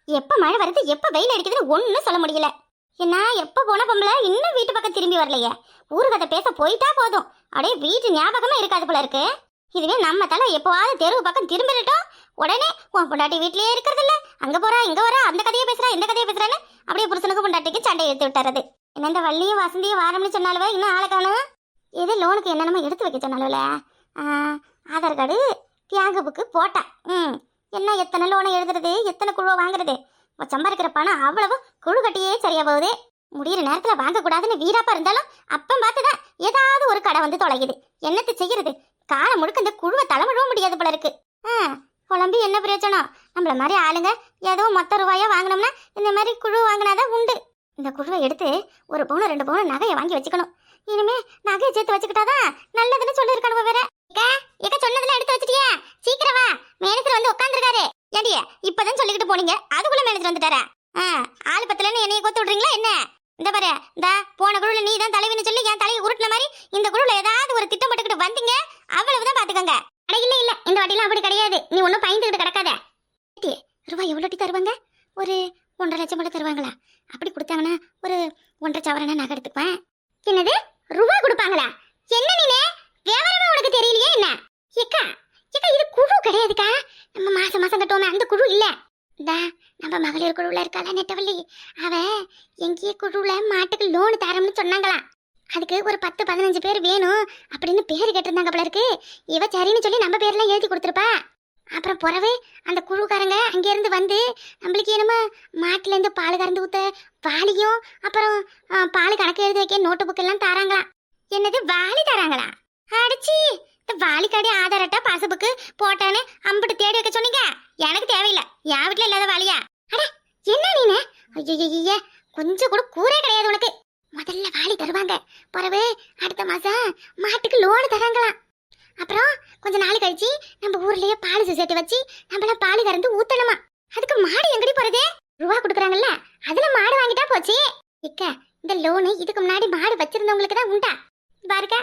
எப்ப மழை வருது எப்ப வெயில் அடிக்குதுன்னு ஒன்னும் சொல்ல முடியல. என்ன எப்ப போன பொம்பளை இன்னும் வீட்டு பக்கம் திரும்பி வரலையே. ஊரு கதை பேச போயிட்டா போதும், அப்படியே வீட்டு ஞாபகமே இருக்காது போல இருக்கு. இதுவே நம்ம தலை எப்பவாவது தெருவு பக்கம் திரும்பிட்டோம், உடனே உன் பொண்டாட்டி வீட்லயே இருக்கிறது இல்ல, அங்க போறா இங்க வரா, அந்த கதையை பேசுறா இந்த கதையை பேசுறான்னு அப்படியே புருஷனுக்கு பொண்டாட்டிக்கு சண்டை எடுத்து விட்டுறது. என்ன இந்த வள்ளியும் வசந்தியும் வாரம்னு சொன்னாலுவ இன்னும் ஆளை காணும். ஏதோ லோனுக்கு என்னென்னமோ எடுத்து வைக்க சொன்னாலும்ல. ஆதார் கார்டு தியாக புக்கு போட்டா. என்ன எத்தனை லோனை எழுதுறது, எத்தனை குழுவை வாங்குறது, சம்பாதிக்கிற பணம் அவ்வளவு குழு கட்டியே சரியா போகுது. முடியிற நேரத்துல வாங்கக்கூடாதுன்னு வீராப்பா இருந்தாலும் அப்பம் பார்த்துதான் ஏதாவது ஒரு கடை வந்து தொலைக்குது. என்னத்தை செய்யறது, காலம் முழுக்க இந்த குழுவை தலைமுழுவ முடியாது போல இருக்கு. குழம்பு என்ன பிரயோஜனம், நம்மள மாதிரி ஆளுங்க ஏதோ மொத்த ரூபாயா வாங்கினோம்னா இந்த மாதிரி குழு வாங்கினாதான் உண்டு. இந்த குழுவை எடுத்து ஒரு பவுன் 2 பவுன் நகையை வாங்கி வச்சுக்கணும். இனிமே நகையை சேர்த்து வச்சுக்கிட்டாதான் நல்லதுன்னு சொல்லியிருக்கணும். வேற ஏக்க சொன்னதுல எடுத்து வச்சுட்டியா, சீக்கிரம் வா, மேனேஜர் வந்து உட்காந்துருக்காரு. ஏடிய இப்பதான் சொல்லிக்கிட்டு போனீங்க, அதுக்குள்ள மேனேஜர் வந்துட்டாரா? ஆளு பத்தலன்னு என்னைய கோத்து விடுறீங்களா என்ன? இந்த பாரு, இந்த போன குழுல நீ தான் தலைவின்னு சொல்லி என் தலையை உருட்டின மாதிரி இந்த குழுல ஏதாவது ஒரு திட்டம் போட்டுக்கிட்டு வந்தீங்க, அவ்வளவுதான் பாத்துக்கோங்க. அட இல்ல இல்ல, இந்த வாட்டிலாம் அப்படி கிடையாது, நீ ஒன்னும் பயந்துகிட்டு கிடக்காத. ரூபாய் எவ்வளோட்டி தருவாங்க? ஒரு 1.5 லட்சம் போல தருவாங்களா? அப்படி கொடுத்தாங்கன்னா ஒரு 1.5 சவரனா நகை எடுத்துக்குவேன். என்னது ரூபா கொடுப்பாங்களா? என்ன நீனே வியாபாரமே உனக்கு தெரியலையே என்ன? ஏக்கா ஏக்கா, இது குழு கிடையாதுக்கா, நம்ம மாசம் மாசம் கட்டுவோமே அந்த குழு இல்ல. நம்ம மகளிர் குழுல இருக்காள நெட்டவள்ளி, அவ எங்கேயே குழுல மாட்டுக்கு லோன் தரம்னு சொன்னாங்களா. அதுக்கு ஒரு 10-15 பேர் வேணும் அப்படின்னு பேரு கேட்டிருந்தாங்க போல இருக்கு. இவ சரின்னு சொல்லி நம்ம பேர்லாம் எழுதி கொடுத்துருப்பா. அப்புறம் பிறவே அந்த குழுக்காரங்க அங்கேருந்து வந்து நம்மளுக்கு என்னமோ மாட்டுல இருந்து பால் கறந்து ஊத்த வாளியும் அப்புறம் பால் கணக்கு எழுதி வைக்க நோட்டு புக் எல்லாம் தராங்களாம். என்னது வாளி தராங்களா? அடிச்சி, இந்த வாளிக்காடி ஆதார் அட்டை பாஸ்புக்கு போட்டானே அம்பிட்டு தேடி வைக்க சொன்னீங்க, எனக்கு தேவையில்லை, என் வீட்டுல இல்லாத வாளியா? அட என்ன நீனே, ஐய கொஞ்சம் கூட கூரே கிடையாது உனக்கு. முதல்ல வாளி தருவாங்க, பிறகு அடுத்த மாசம் மாட்டுக்கு லோன் தராங்களாம். அப்புறம் கொஞ்ச நாள் கழிச்சு நம்ம ஊர்லயே பால் சொசைட்டி வச்சு நம்மள பால் கறந்து ஊத்தணுமா. அதுக்கு மாடு எங்கடி போறது? ரூபா கொடுக்குறாங்கல்ல, அதுல மாடு வாங்கிட்டா போச்சு. இக்க இந்த லோனு இதுக்கு முன்னாடி மாடு வச்சிருந்தவங்களுக்கு தான் உண்டா பாருக்கா,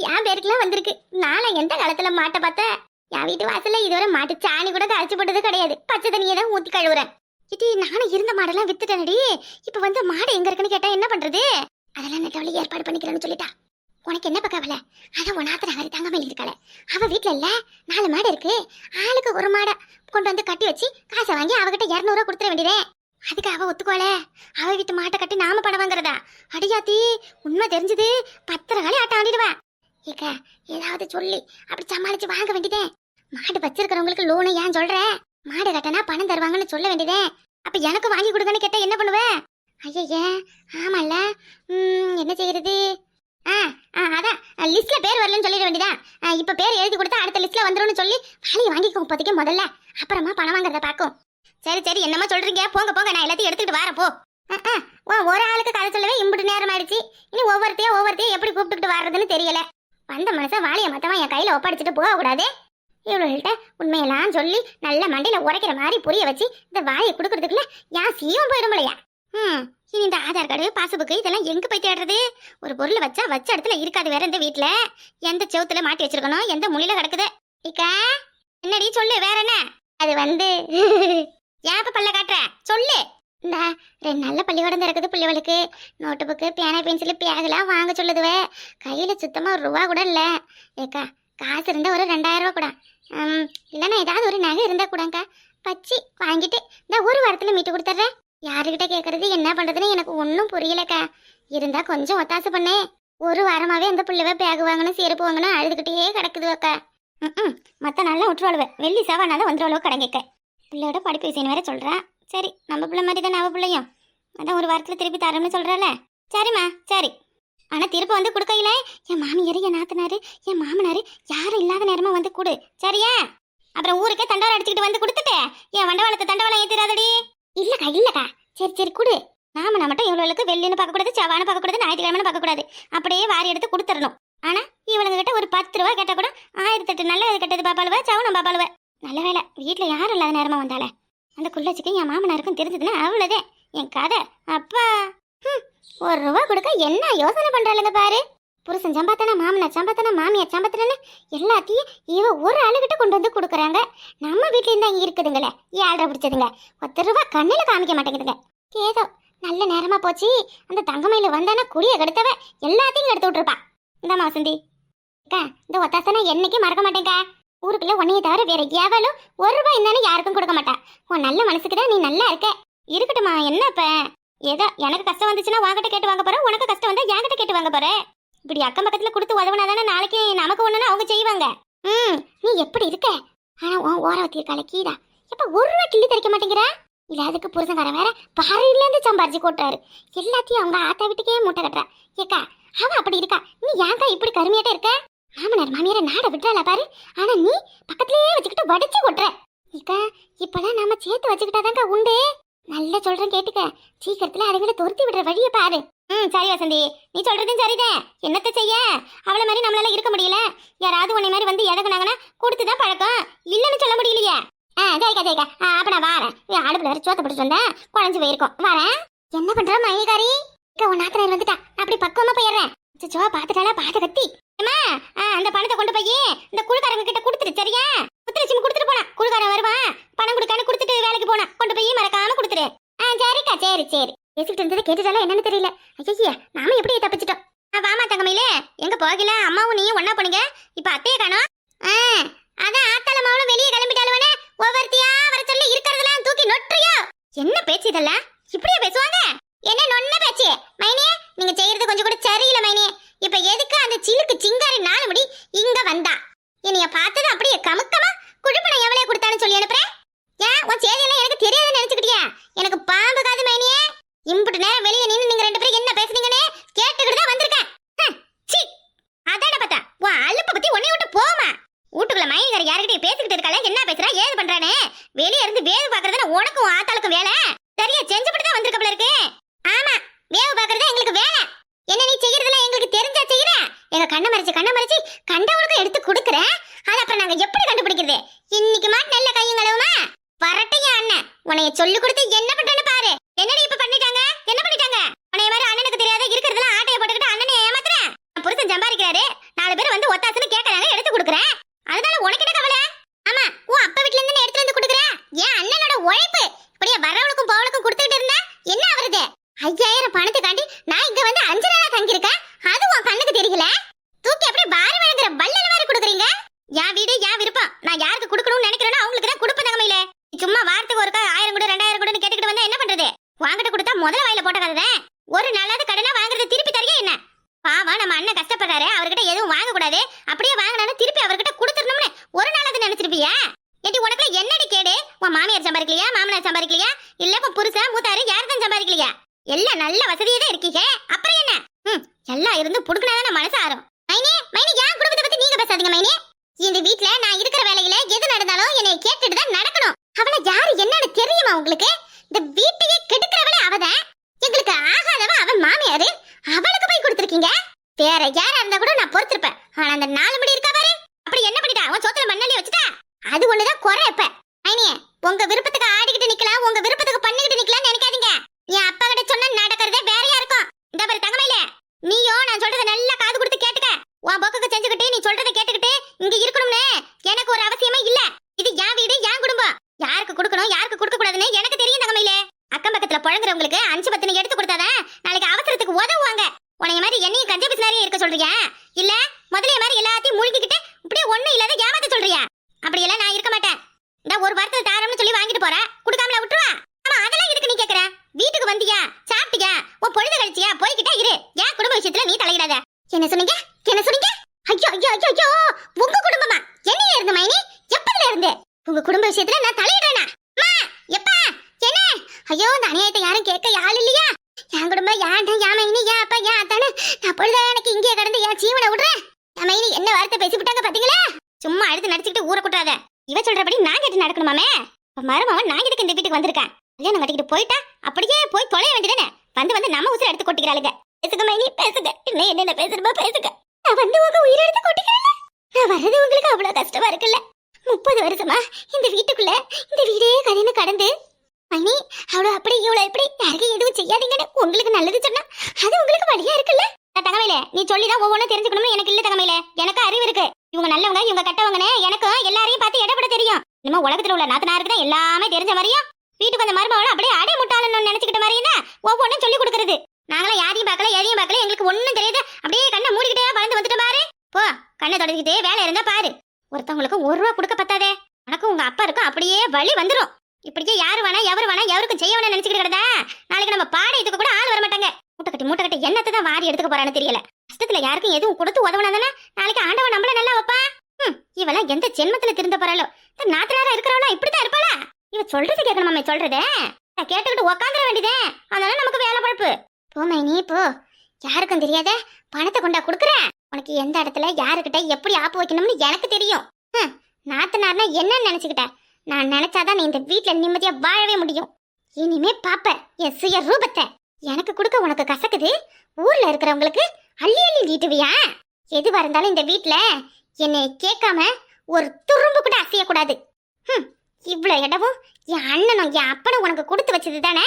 என் பேருக்குலாம் வந்திருக்கு. நானும் எந்த காலத்துல மாட்டை பார்த்தேன்? என் வீட்டு வாசல்ல இதுவரை மாட்டு சாணி கூட கரைச்சி போட்டது கிடையாது, பச்சை தண்ணியை தான் ஊத்தி கழுவுறேன். இது நானும் இருந்த மாடெல்லாம் வித்துட்டேனடி. இப்ப வந்து மாடு எங்க இருக்குன்னு கேட்டா என்ன பண்றது? அதெல்லாம் நெட்டவழி ஏற்பாடு பண்ணிக்கிறேன்னு சொல்லிட்டா. உனக்கு என்ன பக்கவல? அதான் உனாத்திர நகரி தங்கமயில் இருக்காள, அவ வீட்டுல இல்ல 4 மாடு இருக்கு, ஆளுக்கு ஒரு மாடை கொண்டு வந்து கட்டி வச்சு காசை வாங்கி அவகிட்ட 200 ரூபா கொடுத்துட வேண்டியதே. அதுக்கு அவ ஒத்துக்கோல, அவ வீட்டு மாட்டை கட்டி நாம பணம் வாங்குறதா? அடியாத்தி, உண்மை தெரிஞ்சது 10 காலி ஆட்டம் ஆடிடுவேன். ஏக்க ஏதாவது சொல்லி அப்படி சமாளிச்சு வாங்க வேண்டியதே. மாடு வச்சிருக்கிறவங்களுக்கு லோனு ஏன் சொல்ற? மாடு கட்டினா பணம் தருவாங்கன்னு சொல்ல வேண்டியதே. அப்ப எனக்கு வாங்கி கொடுங்கன்னு கேட்டா என்ன பண்ணுவேன்? ஐயே ஆமால, என்ன செய்யறது? அதான் லிஸ்ட்ல பேர் வரலன்னு சொல்லிட வேண்டியதா. இப்ப பேர் எழுதி கொடுத்தா அடுத்த லிஸ்ட்ல வந்துரும்னு சொல்லி வாளியை வாங்கிக்கோ இப்போதைக்கு முதல்ல, அப்புறமா பணம் வாங்குறத பாக்கும். சரி சரி, என்னமா சொல்றீங்க? போங்க போங்க, நான் எல்லாத்தையும் எடுத்துக்கிட்டு வரேன் போ. ஒரு ஆளுக்கு கதை சொல்லவே இம்புட்டு நேரம் ஆயிடுச்சு. இனி ஒவ்வொருத்தையும் எப்படி கூப்பிட்டுக்கிட்டு வர்றதுன்னு தெரியல. வந்த மனசை வாளியை மொத்தமா என் கையில ஒப்படைச்சிட்டு போக கூடாது. இவ்வளவுகிட்ட உண்மையெல்லாம் சொல்லி நல்ல மண்டையில உரைக்கிற மாதிரி புரிய வச்சு இந்த வாயை கொடுக்கறதுக்குள்ள என் சீவம் போயிடும் போலையா. இனி இந்த ஆதார் கார்டு பாஸ்புக்கு இதெல்லாம் எங்க போய் தேடுறது? ஒரு பொருளை வச்ச இடத்துல இருக்காது வேற. இந்த வீட்டுல எந்த செவுத்துல மாட்டி வச்சிருக்கணும், எந்த மொழியில கிடக்குது? இக்கா என்னடி சொல்லு, வேற என்ன? அது வந்து ஏப்ப பல்ல காட்டுற சொல்லு. இந்த 2 நல்ல பள்ளிக்கூடம் இருக்குது பிள்ளைகளுக்கு. நோட்டு புக்கு பேனா பென்சில் பேகெல்லாம் வாங்க சொல்லுதுவே. கையில சுத்தமா 1 ரூபா கூட இல்ல. ஏக்கா காசு இருந்தா ஒரு 2000 ரூபா கூட, இல்லைன்னா ஏதாவது ஒரு நகை இருந்தா கூடக்கா வச்சு வாங்கிட்டு இந்த 1 வாரத்துல மீட்டு கொடுத்துட்றேன். யாருக்கிட்ட கேட்கறது என்ன பண்றதுன்னு எனக்கு ஒன்றும் புரியலக்கா. இருந்தா கொஞ்சம் ஒத்தாசை பண்ணே. 1 வாரமாவே அந்த பிள்ளைவ பேக் வாங்கணும் செருப்பு வாங்கணும் அழுதுகிட்டே கிடக்குது அக்கா. மற்ற நாள்லாம் விட்டுருவாளுவேன், வெள்ளி செவ்வாய்னாலும் வந்துருவாளுவோ கடைங்க. பிள்ளையோட படிப்பு விஷயம் வேற சொல்றா. சரி, நம்ம பிள்ளை மாதிரி தானே அவ பிள்ளையும், அதான் 1 வாரத்துல திருப்பி தரோம்னு சொல்றால. சரிம்மா சரி. ஆனா திருப்ப வந்து கொடுக்கையில என் மாமியாரு என் நாத்தனாரு என் மாமனாரு யாரும் இல்லாத நேரமா வந்து கொடு, சரியா? அப்புறம் ஊருக்கே தண்டவாளம் அடிச்சுக்கிட்டு வந்து கொடுத்துட்டு என் வண்டவாளத்தை தண்டவாளம் ஏத்திராதடி. இல்லக்கா சரி சரி கொடு. நாம மட்டும் இவளுக்கு வெள்ளின்னு பார்க்க கூடாது, செவ்வான்னு பார்க்க கூடாது, ஞாயிற்றுக்கிழமை பார்க்க கூடாது, அப்படியே வாரி எடுத்து கொடுத்துடணும். ஆனா இவளுங்க கிட்ட ஒரு 10 ரூபா கேட்டா கூட 1008 நல்ல இது கெட்டது பாப்பாளுவ, சவுனம் பாப்பாளுவ. நல்ல வேலை வீட்டுல யாரும் இல்லாத நேரமா வந்தால. அந்த குள்ளச்சிக்கு என் மாமனாருக்கும் தெரிஞ்சதுன்னா அவ்வளவுதே என் கதை. அப்பா 1 ரூபா கொடுக்க என்ன யோசனை பண்றாளுங்க பாரு. புருஷன் சம்பாத்தனா, மாமனார் சம்பாத்தனா, மாமியார் சம்பாத்தனா எல்லாத்தையும் இவ ஒரு ஆளுகிட்ட கொண்டு வந்து கொடுக்குறாங்க. நம்ம வீட்ல இருந்தா இங்க இருக்குதுங்களே, ஏழரை பிடிச்சதுங்க. 10 ரூபா கண்ணுல காமிக்க மாட்டேங்குதுங்க. ஏதோ நல்ல நேரமா போச்சு. அந்த தங்கமயில வந்தானா குடிய கெடுத்தவ எல்லாத்தையும் எடுத்து விட்டுருப்பா. இந்தாமா வசந்தி, அக்கா இந்த ஒத்தாசனா என்னைக்கும் மறக்க மாட்டேங்க. ஊருக்குள்ள உன்னைய தவிர வேற எவளும் 1 ரூபாய் இருந்தாலும் யாருக்கும் கொடுக்க மாட்டா. உன் நல்ல மனசுக்கு தான் நீ நல்லா இருக்க. இருக்கட்டுமா, என்ன இப்ப ஏதோ எனக்கு கஷ்டம் வந்துச்சுன்னா உன்கிட்ட கேட்டு வாங்க போறேன், உனக்கு கஷ்டம் வந்தா என்கிட்ட கேட்டு வாங்க போறேன். இப்படி அக்கம் பக்கத்துல கொடுத்து உதவுனாதானே நாளைக்கு நமக்கு ஒண்ணுன்னா அவங்க செய்வாங்க. நீ எப்படி இருக்க? ஆனா உன் ஓரவத்தி இருக்காள கீதா, எப்ப 1 ரூபாய் கிள்ளி தரிக்க மாட்டேங்கிற? இல்ல அதுக்கு புருஷங்கார வேற பாரில இருந்து சம்பாரிச்சு கொட்டுறாரு. எல்லாத்தையும் அவங்க ஆத்தா வீட்டுக்கே மூட்டை கட்டுறா. ஏக்கா அவ அப்படி இருக்கா, நீ ஏன்க்கா இப்படி கருமையாட்ட இருக்க? மாமனார் மாமியார நாட விட்டுறாளா பாரு. ஆனா நீ பக்கத்திலேயே வச்சுக்கிட்டு வடிச்சு கொட்டுற. ஏக்கா இப்பெல்லாம் நாம சேர்த்து வச்சுக்கிட்டாதாங்க உண்டு. நல்லா சொல்றேன் கேட்டுக்க. சீக்கிரத்துல அதுங்களை துரத்தி விடுற வழியை பாரு. சரி வசந்தி, நீ சொல்றதும் சரிதான். என்னத்த செய்ய, அவளை மாதிரி நம்மளால இருக்க முடியல. யாராவது உன்னை மாதிரி வந்து எதகுனாங்கன்னா கொடுத்துதான் பழக்கம், இல்லன்னு சொல்ல முடியலையே. ஜெயிக்கா ஜெயிக்கா, அப்ப நான் வாரேன். அடுப்புல வேற சோத்த பிடிச்சிட்டு வந்தேன், குழஞ்சு போயிருக்கோம், வரேன். என்ன பண்ற மையகாரி? உன் நாத்தனார் வந்துட்டா, நான் அப்படி பக்குவமா போயிடுறேன். சோ பாத்துட்டாளா பாத்த கத்தி. அந்த பணத்தை கொண்டு போய் இந்த குழுக்காரங்க கிட்ட கொடுத்துரு, சரியா? குத்துலட்சுமி கொடுத்துட்டு போனா, குழுக்காரன் வருவான், பணம் கொடுக்கான்னு கொடுத்துட்டு வேலைக்கு போனா, கொண்டு போய் மறக்காம கொடுத்துரு. சரிக்கா, சரி சரி. பேசிக்கிட்டு இருந்ததை கேட்டுட்டாலும் என்னன்னு தெரியல. ஐயா நாம எப்படி தப்பிச்சிட்டோம். வாமா தங்கமயிலே, எங்க போகல? அம்மாவும் நீயும் ஒன்னா போனீங்க, இப்ப அத்தைய காணோம். அதான் ஆத்தால மாவளும் வெளியே கிளம்பிட்டாலுவனே, ஒவ்வொருத்தியா வர சொல்லி இருக்கிறதெல்லாம் தூக்கி நொட்டுறியோ? என்ன பேச்சு இதெல்லாம்? இப்படியே பேசுவாங்க? என்ன நொன்ன பேச்சு மைனே? நீங்க செய்யறது கொஞ்சம் கூட சரியில்லை மைனே. இப்ப எதுக்கு அந்த சிலுக்கு சிங்காரி 4 முடி இங்க வந்தா? என்னைய பார்த்தது அப்படியே கமுக்கமா குடுப்பனை எவ்வளவு கொடுத்தான்னு சொல்லி அனுப்புறேன். ஏன் உன் செய்தியெல்லாம் எனக்கு தெரியாதுன்னு நினைச்சுக்கிட்டியா? எனக்கு பாம்பு காது மைனியே. இம்புட்டு நேரம் வெளியே நின்று நீங்க 2 பேரும் என்ன பேசுறீங்கன்னு கேட்டுக்கிட்டு தான் வந்திருக்கேன். அதான பார்த்தா உன் அலுப்பை பத்தி உன்னை விட்டு போமா. வீட்டுக்குள்ள மைனிகார யாருக்கிட்டே பேசிக்கிட்டு இருக்காள, என்ன பேசுறா ஏது பண்றானே? வெளியே இருந்து வேவு பாக்குறதுன்னு உனக்கும் ஆத்தாளுக்கும் வேலை சரியா செஞ்சுபிட்டு தான் வந்திருக்கப்பல இருக்கு. ஆமா, வேவு பாக்குறதா எங்களுக்கு வேலை. என்ன நீ செய்யறதெல்லாம் எங்களுக்கு தெரிஞ்சா செய்யற? எங்க கண்ணை மறைச்சு கண்டவனுக்கு எடுத்து கொடுக்குறேன். அது அப்புறம் நாங்க எப்படி கண்டுபிடிக்கிறது? இன்னைக்கு மாட்டு நல்ல கையும் கழுவுமா? வரட்டையா அண்ணன், உன்னைய சொல்லி கொடுத்து என்ன பண்றேன்னு பாரு. என்னடி இப்ப பண்ணிட்டாங்க? என்ன பண்ணிட்டாங்க? உன்னைய மாதிரி அண்ணனுக்கு தெரியாத இருக்கிறதெல்லாம் ஆட்டையை போட்டுக்கிட்டு அண்ணனை ஏமாத்துறேன். புருஷன் சம்பாதிக்கிறாரு, 4 பேர் வந்து ஒத்தாசுன்னு கேட்கறாங்க, எடுத்து கொடுக்குறேன். அதனால உனக்கு என்ன கவலை? ஆமா, உன் அப்பா வீட்டுல இருந்து எடுத்து வந்து கொடுக்குறேன். ஏன் அண்ணனோட உழைப்பு இப்படியே வரவளுக்கும் போவளுக்கும் கொடுத்துக்கிட்டு இருந்தா என்ன ஆகுறது? 5000 பணத்துக்காண்டி நான் இங்க வந்து 5 நாளா தங்கியிருக்கேன். அது உன் கண்ணுக்கு தெரியல? தூக்கி அப்படியே பாரி வழங்குற பல்லல மாதிரி கொடுக்குறீங்க. என் வீடு என் விருப்பம், நான் யாருக்கு கொடுக்கணும்னு நினைக்கிறேனோ அவங்களுக்கு தான் கொடுப்பேன் தங்கமயில. சும்மா வாரத்துக்கு ஒருக்கா 1000 கூட 2000 கூட கேட்டுக்கிட்டு வந்தா என்ன பண்றது? வாங்கிட்டு கொடுத்தா முதல்ல வாயில போட்ட கதை. ஒரு நாளாவது கடனா வாங்குறது திருப்பி தரியா என்ன? பாவம் நம்ம அண்ணன் கஷ்டப்படுறாரு, அவர்கிட்ட எதுவும் வாங்க கூடாது, அப்படியே வாங்கினாலும் திருப்பி அவர்கிட்ட கொடுத்துடணும்னு ஒரு நாளாவது நினைச்சிருப்பியா? ஏடி உனக்கு என்னடி கேடு? உன் மாமியார் சம்பாதிக்கலையா, மாமனார் சம்பாதிக்கலையா, இல்ல உன் புருஷன் மூத்தாரு யாருதான் சம்பாதிக்கலையா? எல்லாம் நல்ல வசதியே தான் இருக்கீங்க, அப்புறம் என்ன? எல்லாம் இருந்து புடுக்கினாதான் மனசு ஆறும். மைனி மைனி, என் குடும்பத்தை பத்தி நீங்க பேசாதீங்க மைனி. இந்த வீட்டுல நான் இருக்கிற வேலையில எது நடந்தாலும் என்னை கேட்டுட்டு தான் நடக்கணும். அவளை யாரு என்னன்னு தெரியுமா உங்களுக்கு? இந்த வீட்டையே கெடுக்கிறவளே அவதான். எங்களுக்கு ஆகாதவ அவன் மாமியாரு, அவளுக்கு போய் கொடுத்துருக்கீங்க. வேற யாரா இருந்தா கூட நான் பொறுத்திருப்பேன். ஆனா அந்த 4 முடி இருக்கா பாரு, அப்படி என்ன பண்ணிட்டா? அவன் சோத்துல மண்ணாலே வச்சுட்டா. அது ஒண்ணுதான் குறை. இப்ப மைனியே, உங்க விருப்பத்துக்கு ஆடிக்கிட்டு நிக்கலாம், உங்க விருப்பத்துக்கு பண்ணிக்கிட்டு நிக்கலாம்னு நினைக்காதீங்க. என் அப்பா கிட்ட சொன்னா நடக்கிறதே வேறையா இருக்கும். இந்த பாரு தங்கமயில, நீயோ நான் சொல்றத நல்லா காது கொடுத்து கேட்டுக்க. உன் போக்குக்கு செஞ்சுக்கிட்டு நீ சொல்றதை கேட்டுக்கிட்டு இங்க இருக்கணும்னு எனக்கு ஒரு அவசியமே இல்ல. இது என் வீடு, என் குடும்பம். யாருக்கு கொடுக்கணும் யாருக்கு கொடுக்க கூடாதுன்னு எனக்கு தெரியும் தங்கமயில. அக்கம் பக்கத்துல புழங்குறவங்களுக்கு 5-10 எடுத்து கொடுத்தாதான் நாளைக்கு அவசரத்துக்கு உதவுவாங்க. உனைய மாதிரி என்னையும் கஞ்ச பிசினாரியே இருக்க சொல்றியா? இல்ல முதலைய மாதிரி எல்லாத்தையும் மூழ்கிக்கிட்டு இப்படியே ஒண்ணும் இல்லாத ஏமாத்த சொல்றியா? அப்படியெல்லாம் நான் இருக்க மாட்டேன். இந்த ஒரு வாரத்தை தாரம்னு சொல்லி வாங்கிட்டு போற, கொடுக்காமல விட்டுருவா? ஆமா, அதெல்லாம் எதுக்கு நீ கேக்குற? வீட்டுக்கு வந்தியா, சாப்பிட்டியா, உன் பொழுது கழிச்சியா, போய்கிட்டே இரு. என் குடும்ப விஷயத்துல நீ தலையிடாத. என்ன சொன்னீங்க? என்ன சொன்னீங்க? ஐயோ ஐயோ ஐயோ, உங்க குடும்பமா? என்னைய இருந்து மைனி? எப்பதுல இருந்து உங்க குடும்ப விஷயத்துல நான் தலையிடுறேனா? எப்பா என்ன? ஐயோ, இந்த அநியாயத்தை யாரும் கேட்க ஆள் இல்லையா? என் குடும்பம் யாண்ட யா மைனி, யா அப்பா யா அத்தானு நான் பொழுதா எனக்கு இங்கே கடந்து என் ஜீவனை விடுறேன். என் மைனி என்ன வார்த்தை பேசிவிட்டாங்க பாத்தீங்களா? சும்மா அழுது நடிச்சுக்கிட்டு ஊரை குட்டுறாத. இவ சொல்றபடி நான் கேட்டு நடக்கணுமாமே? மருமவன் நான் எதுக்கு இந்த வீட்டுக்கு வந்திருக்கேன்? கல்யாணம் கட்டிக்கிட்டு போயிட்டா அப்படியே போய் தொலைய வேண்டியதானே? வந்து நம்ம உசுரை எடுத்து கொட்டிக்கிறாளுங்க. பேசுங்க மைனி பேசுங்க, இன்னும் என்னென்ன பேசுறமா பேசுங்க. நான் வந்து உங்க உயிரை எடுத்து கொட்டிக்கிறேன். நான் வர்றது உங்களுக்கு அவ்வளவு கஷ்டமா இருக்குல்ல? 30 வருஷமா இந்த வீட்டுக்குள்ள இந்த வீடே கதைன்னு கடந்து மைனி அவ்வளவு அப்படி இவ்வளவு எப்படி யாருக்கும் எதுவும் செய்யாதீங்கன்னு உங்களுக்கு நல்லது சொன்னா அது உங்களுக்கு வழியா இருக்குல்ல? தங்கமயில நீ சொல்லிதான் ஒவ்வொன்றும் தெரிஞ்சுக்கணும்னு எனக்கு இல்ல தங்கமயில. எனக்கு அறிவு இருக்கு. இவங்க நல்லவங்க இவங்க கெட்டவங்கன்னு எனக்கு எல்லாரையும் பார்த்து இடப்பட தெரியும். நம்ம உலகத்துல உள்ள நாத்தனாருக்கு தான் எல்லாமே தெரிஞ்ச மாதிரியும் வீட்டுக்கு வந்த மருமகளை அப்படியே அடை முட்டாளன்னு நினைச்சுக்கிட்ட மாதிரியும் தான் ஒவ்வொன்றும் சொல்லி கொடுக்கறது. நாங்களாம் யாரையும் பார்க்கல எதையும் பார்க்கல, எங்களுக்கு ஒண்ணும் தெரியாது. அப்படியே கண்ணை மூடிக்கிட்டே வளர்ந்து வந்துட்டு பாரு. போ கண்ணை தொடச்சிக்கிட்டே வேலை இருந்தா பாரு. ஒருத்தவங்களுக்கு 1 ரூபா கொடுக்க பத்தாதே. உனக்கும் உங்க அப்பா இருக்கும் அப்படியே வழி வந்துடும். இப்படியே யாரு வேணா எவருக்கும் செய்ய வேணா நினைச்சுக்கிட்டு கிடந்தா நாளைக்கு நம்ம பாடையத்துக்கு கூட ஆள் வர மாட்டாங்க. மூட்டை கட்டி என்னத்தை தான் வாரி எடுத்துக்க போறான்னு தெரியல. கஷ்டத்துல யாருக்கும் எதுவும் கொடுத்து உதவனா தானே நாளைக்கு ஆண்டவன் நம்மள நல்லா வைப்பா. இவெல்லாம் எந்த ஜென்மத்துல திருந்த போறாளோ. நாத்தனாரா இருக்கிறவளா இப்படித்தான் இருப்பாளா? இவ சொல்றது கேட்கணுமாமே சொல்றதே. கேட்டுக்கிட்டு உக்காந்துட வேண்டியதே. அதனால நமக்கு வேலை பழப்பு. போமே நீ போ. யாருக்கும் தெரியாத பணத்தை கொண்டா கொடுக்குற. உனக்கு எந்த இடத்துல யாருக்கிட்ட எப்படி ஆப்பு வைக்கணும்னு எனக்கு தெரியும். நாத்தனார்னா என்னன்னு நினைச்சுக்கிட்ட? நான் நினைச்சாதான் நீ இந்த வீட்டுல நிம்மதியா வாழவே முடியும். இனிமே பாப்ப என் சுய ரூபத்தை. எனக்கு கொடுக்க உனக்கு கசக்குது. ஊர்ல இருக்கிறவங்களுக்கு அள்ளி அள்ளி நீட்டுவியா? எதுவா இருந்தாலும் இந்த வீட்டுல என்னை கேட்காம ஒரு துரும்பு கூட அசையக்கூடாது. இவ்வளவு இடமும் என் அண்ணனும் என் அப்பனும் உனக்கு கொடுத்து வச்சது தானே.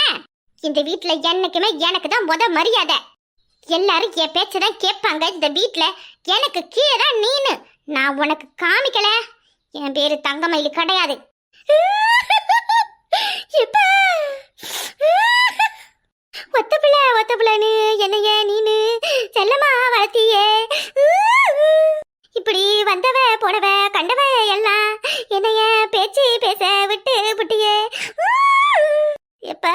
இந்த வீட்டுல என்னைக்குமே எனக்கு தான் முத மரியாதை. எல்லாரும் என் பேச்சதான் கேட்பாங்க. இந்த வீட்டுல எனக்கு கீழே தான் நீனு. நான் உனக்கு காமிக்கல என் பேரு தங்கமயில் கிடையாது. ஒத்த பிள்ளைன்னு என்னைய நீனு செல்லமா வளர்த்தியே. இப்படி வந்தவ போனவ கண்டவ எல்லாம் என்னைய பேச்சு பேச விட்டு விட்டியே. எப்பா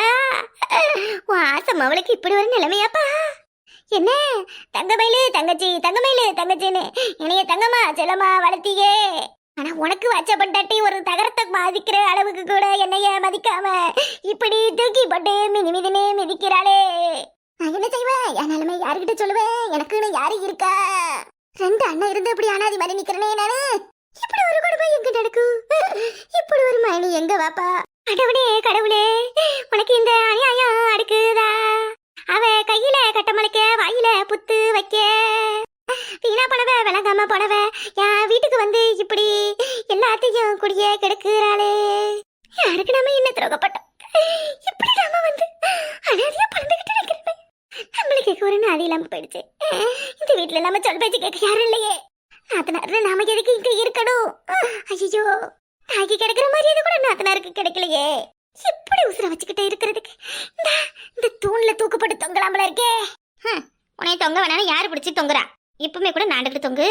உன் ஆசம் அவளுக்கு இப்படி ஒரு நிலைமையாப்பா? என்ன தங்கமயிலு தங்கச்சி தங்கமயிலு தங்கச்சின்னு என்னைய தங்கம்மா செல்லமா வளர்த்தியே. ஆனா உனக்கு வச்சப்பட்டாட்டி ஒரு தகரத்தை மதிக்கிற அளவுக்கு கூட என்னைய மதிக்காம இப்படி தூக்கி போட்டு மிதினே மிதிக்கிறாளே. நான் என்ன செய்வேன்? என் நிலைமை யாருக்கிட்ட சொல்லுவேன்? எனக்குன்னு யாரு இருக்கா? 2 அண்ணன் இருந்து இப்படி அனாதி மாதிரி நிக்கிறனே நானு. இப்படி ஒரு குடும்பம் எங்க நடக்கும்? இப்படி ஒரு மணி எங்க வாப்பா? கடவுளே கடவுளே, உனக்கு இந்த அநியாயம் அடுக்குதா? அவ கையில கட்டமலைக்க வாயில புத்து வைக்க வீணா போனவ விளங்காம போனவ என் வீட்டுக்கு வந்து இப்படி எல்லாத்தையும் குடியே கெடுக்கிறாளே. யாருக்கு நாம என்ன துரோகப்பட்டோம்? இப்படி நாம வந்து அனாதையா பறந்துகிட்டு இருக்கிறோம். நம்மளுக்கு ஒரு நாதி இல்லாம போயிடுச்சு. இந்த வீட்டுல நம்ம சொல் பேச்சு கேட்க யாரும் இல்லையே. நாத்தனாரு நாம எதுக்கு இங்க இருக்கணும்? ஐயோ தாக்கி கிடைக்கிற மாதிரி அது கூட நாத்தனாருக்கு கிடைக்கலையே. எப்படி உசுர வச்சுக்கிட்டே இருக்கிறதுக்கு இந்த தூண்ல தூக்கப்பட்டு தொங்கலாமல இருக்கே. உனைய தொங்க வேணாலும் யாரு பிடிச்சி தொங்குறா? இப்பவுமே கூட நாடுகிட்டு தொங்கு.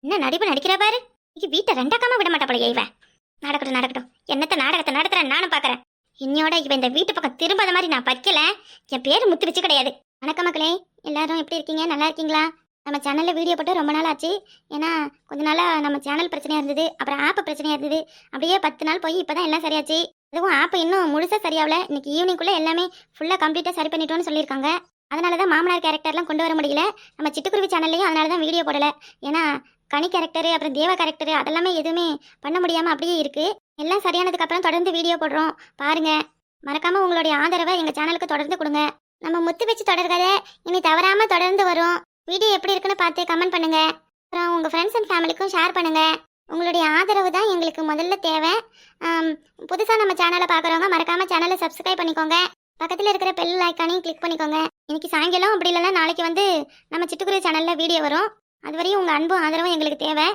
என்ன நடிப்பு நடிக்கிற பாரு. இங்க வீட்டை ரெண்டாக்காம விட மாட்டா போலயே இவ. நடக்கட்டும் என்னத்த நாடகத்தை நடத்துறேன் நானும் பாக்குறேன். இன்னையோட இவ இந்த வீட்டு பக்கம் திரும்பாத மாதிரி நான் பறிக்கல. என் பேரு முத்து வச்சு கிடையாது. வணக்கம் மக்களே, எல்லாரும் எப்படி இருக்கீங்க? நல்லா இருக்கீங்களா? நம்ம சேனல்ல வீடியோ போட்டு ரொம்ப நாள் ஆச்சு. ஏன்னா கொஞ்ச நாளா நம்ம சேனல் பிரச்சனையா இருந்தது, அப்புறம் ஆப் பிரச்சனையா இருந்தது. அப்படியே 10 நாள் போய் இப்பதான் எல்லாம் சரியாச்சு. அதுவும் ஆப் இன்னும் முழுசா சரியாகல. இன்னைக்கு ஈவினிங்குள்ள எல்லாமே ஃபுல்லா கம்ப்ளீட்டா சரி பண்ணிட்டோம்னு சொல்லியிருக்காங்க. அதனாலதான் மாமனார் கேரக்டர்லாம் கொண்டு வர முடியல. நம்ம சிட்டுக்குருவி சேனல்லையும் அதனாலதான் வீடியோ போடல. ஏன்னா கனி கேரக்டர் அப்புறம் தேவா கேரக்டர் அதெல்லாமே எதுவுமே பண்ண முடியாம அப்படியே இருக்கு. எல்லாம் சரியானதுக்கு அப்புறம் தொடர்ந்து வீடியோ போடுறோம் பாருங்க. மறக்காம உங்களுடைய ஆதரவை எங்க சேனலுக்கு தொடர்ந்து கொடுங்க. நம்ம முத்து வச்சு தொடர்கதை இனி தவறாம தொடர்ந்து வரும். வீடியோ எப்படி இருக்குன்னு பார்த்து கமெண்ட் பண்ணுங்க. அப்புறம் உங்க ஃப்ரெண்ட்ஸ் அண்ட் ஃபேமிலிக்கும் ஷேர் பண்ணுங்க. உங்களுடைய ஆதரவு தான் எங்களுக்கு முதல்ல தேவை. புதுசாக நம்ம சேனலை பார்க்குறவங்க மறக்காம சேனலை சப்ஸ்கிரைப் பண்ணிக்கோங்க. பக்கத்தில் இருக்கிற பெல் ஐக்கானையும் கிளிக் பண்ணிக்கோங்க. இன்னைக்கு சாயங்காலம் அப்படி இல்லைன்னா நாளைக்கு வந்து நம்ம சிட்டுக்குருவி சேனலில் வீடியோ வரும். அதுவரையும் உங்கள் அன்பும் ஆதரவும் எங்களுக்கு தேவை.